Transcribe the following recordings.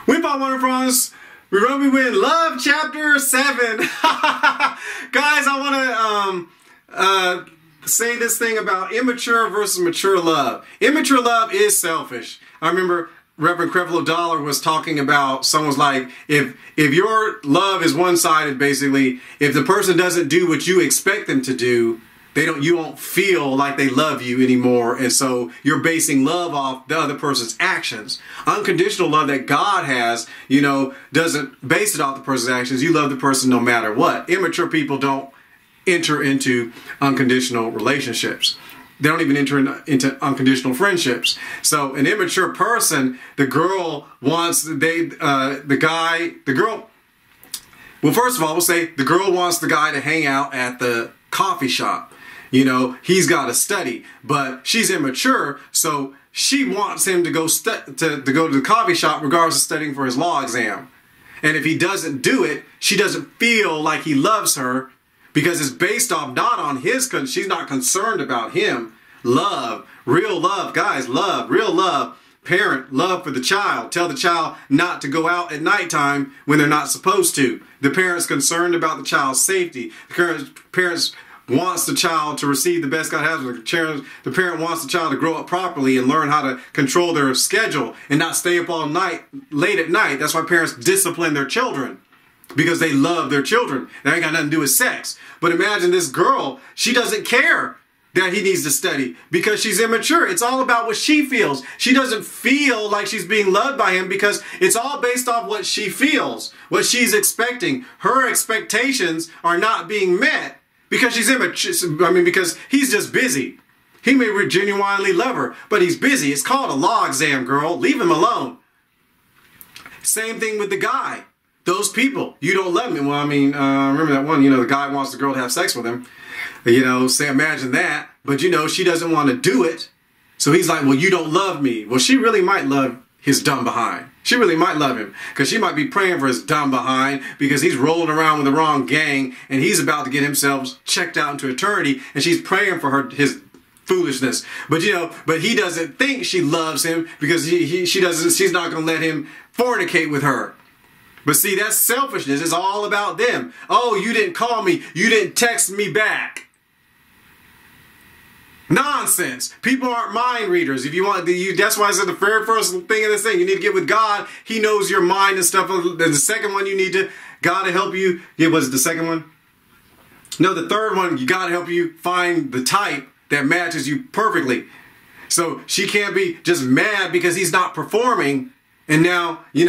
We bought one France. We win love chapter 7. Guys, I want to say this thing about immature versus mature love. Immature love is selfish. I remember Reverend Creflo Dollar was talking about, someone's like, if your love is one-sided, basically, if the person doesn't do what you expect them to do, you won't feel like they love you anymore, and so you're basing love off the other person's actions. Unconditional love that God has, doesn't base it off the person's actions. You love the person no matter what. Immature people don't enter into unconditional relationships. They don't even enter into unconditional friendships. So an immature person, the girl wants, well, first of all, we'll say the girl wants the guy to hang out at the coffee shop. He's got to study, but she's immature, so she wants him to go to the coffee shop regardless of studying for his law exam. And if he doesn't do it, she doesn't feel like he loves her because it's based off not on his, she's not concerned about him. Love, real love, guys, love, real love. Parent, love for the child. Tell the child not to go out at nighttime when they're not supposed to. The parent's concerned about the child's safety. The parents wants the child to receive the best God has. The parent wants the child to grow up properly and learn how to control their schedule and not stay up all night, late at night. That's why parents discipline their children, because they love their children. That ain't got nothing to do with sex. But imagine this girl, she doesn't care that he needs to study because she's immature. It's all about what she feels. She doesn't feel like she's being loved by him because it's all based off what she feels, what she's expecting. Her expectations are not being met because she's immature. Because he's just busy. He may genuinely love her, but he's busy. It's called a law exam, girl. Leave him alone. Same thing with the guy. Those people, you don't love me. Well, remember that one, the guy wants the girl to have sex with him. Say, imagine that. But, she doesn't want to do it. So he's like, well, you don't love me. Well, she really might love his dumb behind. She really might love him because she might be praying for his dumb behind because he's rolling around with the wrong gang and he's about to get himself checked out into eternity, and she's praying for his foolishness. But but he doesn't think she loves him because she's not going to let him fornicate with her. But see, that's selfishness. It's all about them. Oh, you didn't call me. You didn't text me back. Nonsense. People aren't mind readers. If you want, that's why I said the very first thing in this thing, you need to get with God. He knows your mind and stuff. And the second one, you need God to help you. Yeah, was it the second one? No, the third one, God to help you find the type that matches you perfectly. So she can't be just mad because he's not performing. And now, she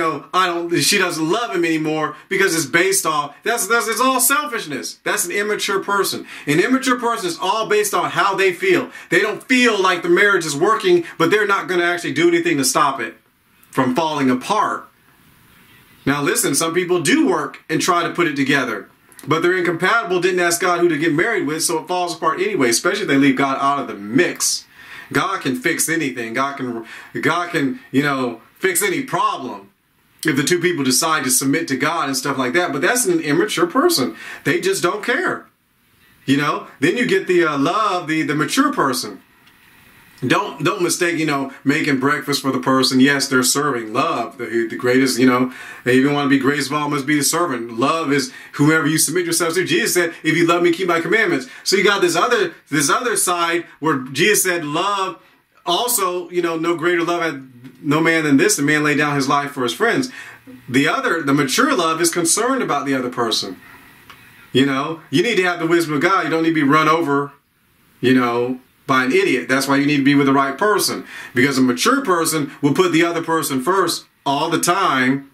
doesn't love him anymore because it's based off, it's all selfishness. That's an immature person. An immature person is all based on how they feel. They don't feel like the marriage is working, but they're not going to actually do anything to stop it from falling apart. Now listen, some people do work and try to put it together, but they're incompatible, didn't ask God who to get married with, so it falls apart anyway, especially if they leave God out of the mix. God can fix anything. God can, fix any problem if the two people decide to submit to God and stuff like that. But that's an immature person. They just don't care. Then you get the the mature person. Don't mistake, making breakfast for the person. Yes, they're serving. Love, the greatest, they even want to be greatest of all must be the servant. Love is whoever you submit yourselves to. Jesus said, if you love me, keep my commandments. So you got this other side where Jesus said, love also, no greater love had no man than this, the man laid down his life for his friends. The mature love is concerned about the other person. You need to have the wisdom of God. You don't need to be run over, by an idiot. That's why you need to be with the right person. Because a mature person will put the other person first all the time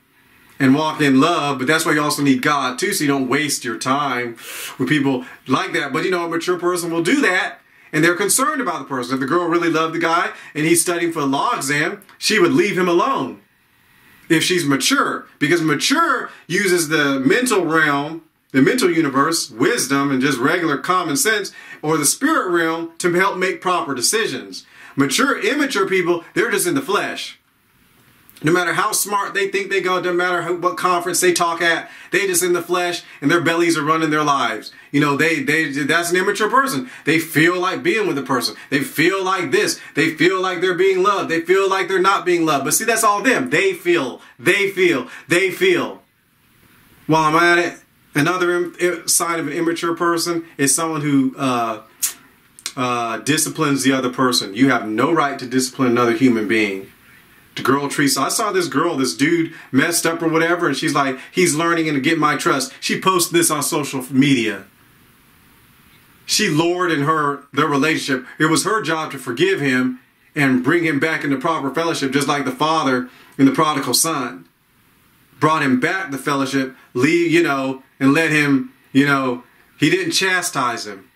and walk in love. But that's why you also need God too, so you don't waste your time with people like that. But a mature person will do that. And they're concerned about the person. If the girl really loved the guy and he's studying for a law exam, she would leave him alone if she's mature. Because mature uses the mental realm, the mental universe, wisdom, and just regular common sense, or the spirit realm to help make proper decisions. Immature people, they're just in the flesh. No matter how smart they think they go, no matter what conference they talk at, they just in the flesh and their bellies are running their lives. You know, that's an immature person. They feel like being with a person. They feel like this. They feel like they're being loved. They feel like they're not being loved. But see, that's all them. They feel. While I'm at it, another sign of an immature person is someone who disciplines the other person. You have no right to discipline another human being. The girl treats, I saw this dude messed up or whatever, and she's like, he's learning and to get my trust. She posted this on social media. She lowered in their relationship. It was her job to forgive him and bring him back into proper fellowship, just like the father in the prodigal son. Brought him back to fellowship, and let him, he didn't chastise him.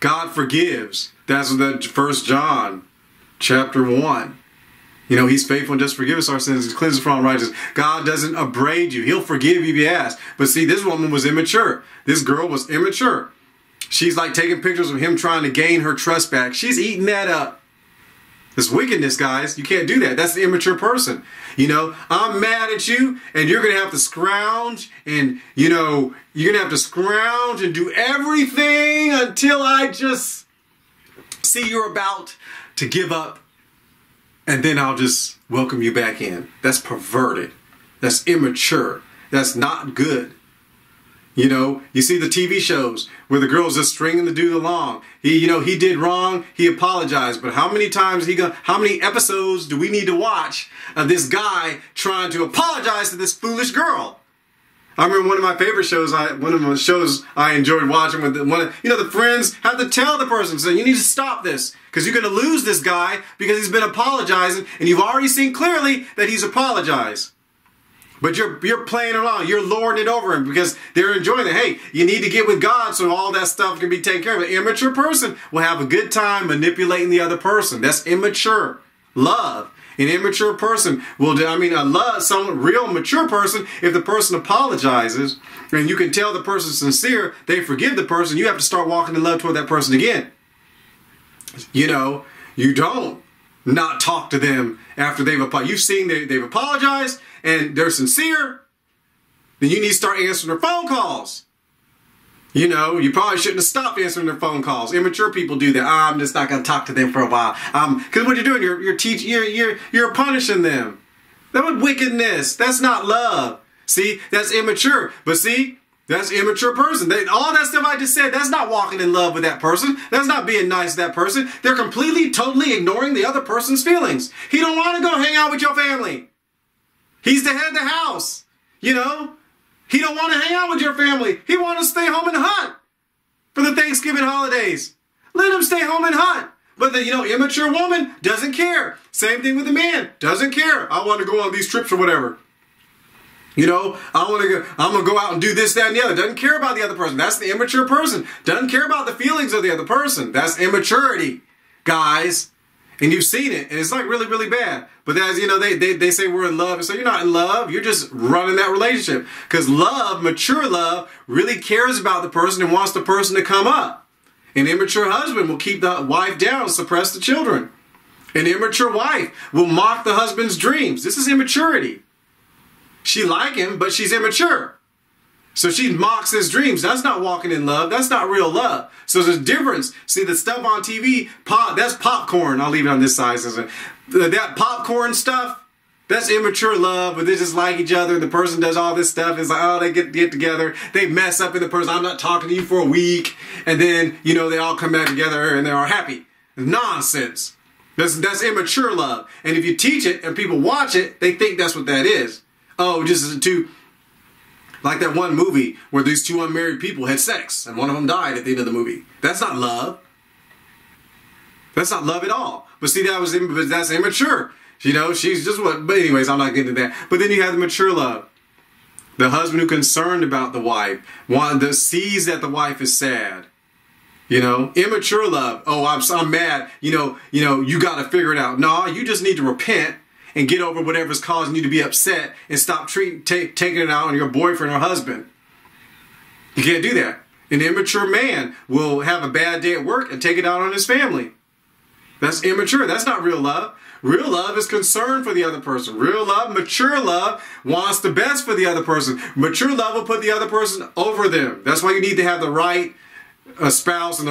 God forgives. That's the 1 John chapter 1. He's faithful and just forgive us our sins and cleanse us from unrighteousness. God doesn't upbraid you. He'll forgive you if you ask. But see, this woman was immature. This girl was immature. She's like taking pictures of him trying to gain her trust back. She's eating that up. It's wickedness, guys. You can't do that. That's the immature person. I'm mad at you, and you're going to have to scrounge, and, you're going to have to scrounge and do everything until I just see you're about to give up. And then I'll just welcome you back in. That's perverted. That's immature. That's not good. You see the TV shows where the girl's just stringing the dude along. He did wrong. He apologized. But how many episodes do we need to watch of this guy trying to apologize to this foolish girl? I remember one of my favorite shows, one of the shows I enjoyed watching with the friends have to tell the person, so you need to stop this because you're going to lose this guy because he's been apologizing and you've already seen clearly that he's apologized. But you're playing along, you're lording it over him because they're enjoying it. Hey, you need to get with God so all that stuff can be taken care of. An immature person will have a good time manipulating the other person. That's immature love. An immature person some real mature person, if the person apologizes and you can tell the person's sincere, they forgive the person, you have to start walking in love toward that person again. You don't not talk to them after they've apologized. You've seen they've apologized and they're sincere, then you need to start answering their phone calls. You probably shouldn't have stopped answering their phone calls. Immature people do that. I'm just not going to talk to them for a while. Because what you're doing, you're punishing them. That was wickedness. That's not love. See, that's immature. But see, that's an immature person. All that stuff I just said, that's not walking in love with that person. That's not being nice to that person. They're completely, totally ignoring the other person's feelings. He don't want to go hang out with your family. He's the head of the house. He don't want to hang out with your family. He wants to stay home and hunt for the Thanksgiving holidays. Let him stay home and hunt. But the immature woman doesn't care. Same thing with the man. Doesn't care. I want to go on these trips or whatever. I'm gonna go out and do this, that, and the other. Doesn't care about the other person. That's the immature person. Doesn't care about the feelings of the other person. That's immaturity, guys. And you've seen it, and it's like really, really bad. But as they say we're in love, and so you're not in love. You're just running that relationship. Because love, mature love, really cares about the person and wants the person to come up. An immature husband will keep the wife down, suppress the children. An immature wife will mock the husband's dreams. This is immaturity. She like him, but she's immature. So she mocks his dreams. That's not walking in love. That's not real love. So there's a difference. See, the stuff on TV, that's popcorn. I'll leave it on this side. That popcorn stuff, that's immature love, but they just like each other. The person does all this stuff. It's like, oh, they get together. They mess up in the person. I'm not talking to you for a week. And then, they all come back together and they're all happy. Nonsense. That's immature love. And if you teach it and people watch it, they think that's what that is. Oh, just like that one movie where these two unmarried people had sex and one of them died at the end of the movie. That's not love. That's not love at all. But see, that's immature. She's just what. But anyways, I'm not getting into that. But then you have the mature love. The husband who's concerned about the wife, sees that the wife is sad. Immature love. Oh, I'm mad. You got to figure it out. No, you just need to repent and get over whatever's causing you to be upset and stop taking it out on your boyfriend or husband. You can't do that. An immature man will have a bad day at work and take it out on his family. That's immature. That's not real love. Real love is concerned for the other person. Real love, mature love, wants the best for the other person. Mature love will put the other person over them. That's why you need to have the right spouse and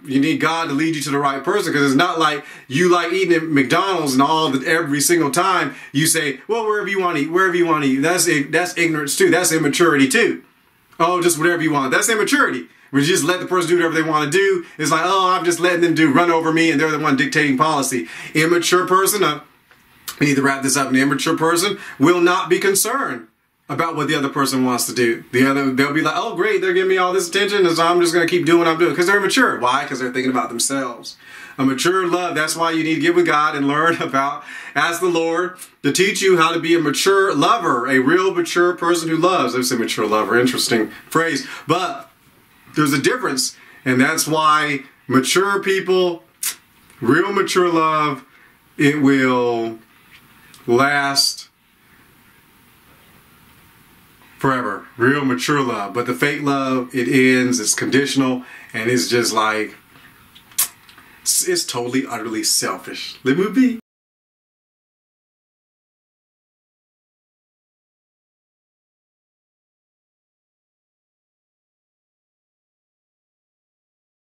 you need God to lead you to the right person, because it's not like you like eating at McDonald's and every single time you say, well, wherever you want to eat, wherever you want to eat. That's ignorance too. That's immaturity too. Oh, just whatever you want. That's immaturity. We just let the person do whatever they want to do. It's like, oh, I'm just letting them run over me, and they're the one dictating policy. Immature person, we need to wrap this up. An immature person will not be concerned about what the other person wants to do. They'll be like, oh, great, they're giving me all this attention, and so I'm just going to keep doing what I'm doing, because they're immature. Why? Because they're thinking about themselves. A mature love, that's why you need to get with God and learn ask the Lord to teach you how to be a mature lover, a real mature person who loves. I say mature lover, interesting phrase, but there's a difference, and that's why mature people, real mature love, it will last forever. Real mature love. But the fake love, it ends, it's conditional, and it's just like, it's totally, utterly selfish. Le movie.